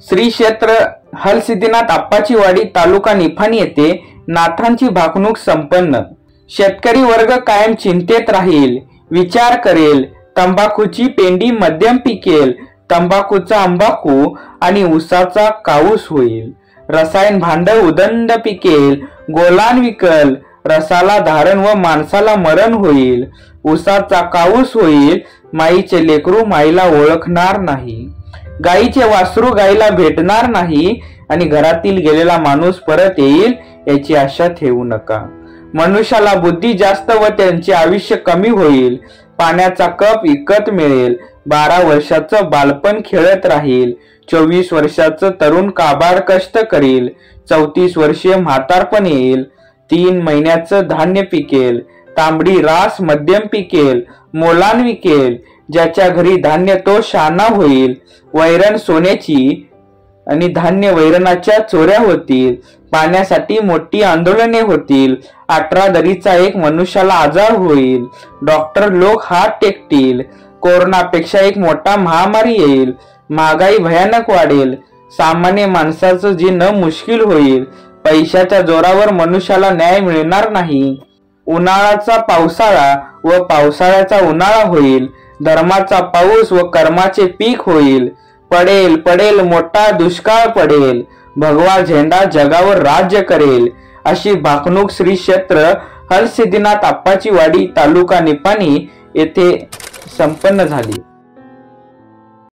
श्री क्षेत्र हलसिद्धीनाथ आप्पाची वाडी तालुका निफाणी येथे नाथांची भाकणूक संपन्न। शेतकरी वर्ग कायम चिंतेत राहील, विचार करेल, तंबाखूची पेंडी मध्यम पिकेल, तंबाखूचा अंबाखू आणि ऊसाचा काऊस होईल, रसायन भांड उदंड पिकेल, गोलान विकल, रसाला धारण व माणसाला मरण होईल, ऊसाचा काऊस होईल, माईचे लेकरू माईला ओळखणार नाही, गाईचे वासरू गाईला भेटणार नाही आणि घरातील गेलेला माणूस परत येईल याची आशा ठेवू नका। मनुष्याला बुद्धी जास्त व त्यांचे आयुष्य कमी होईल, पाण्याचा कप विकत मिळेल, 12 वर्षाचं बालपण खेळत राहील, 24 वर्षाचं तरुण काबाड कष्ट करील, 34 वर्षीय म्हातारपण येईल, 3 महिन्याचं धान्य पिकेल, तांबडी रास मध्यम पिकेल, मोलान विकेल, ज्याच्या घरी धान्य तो शहाणा होईल, वैरण सोन्याची आणि धान्य वैरणाच्या चोऱ्या होतील, पाण्यासाठी मोठी आंदोलने होतील, 18 दरीचा एक मनुष्याला आजार होईल, डॉक्टर लोक हात टेकतील, कोरोनापेक्षा एक मोठा महामारी येईल, महागाई भयानक वाढेल, सामान्य माणसाचं जीणं मुश्किल होईल, पैशाच्या जोरावर मनुष्याला न्याय मिळणार नाही, उन्हाळ्याचा पावसाळा व पावसाळ्याचा उन्हाळा होईल, धर्माचा पाऊस व कर्माचे पीक होईल, पडेल पडेल मोठा दुष्काळ पडेल, भगवा झेंडा जगावर राज्य करेल, अशी भाकणूक श्री क्षेत्र हलसिद्धीनाथ आप्पाची वाडी तालुका निपाणी येथे संपन्न झाली।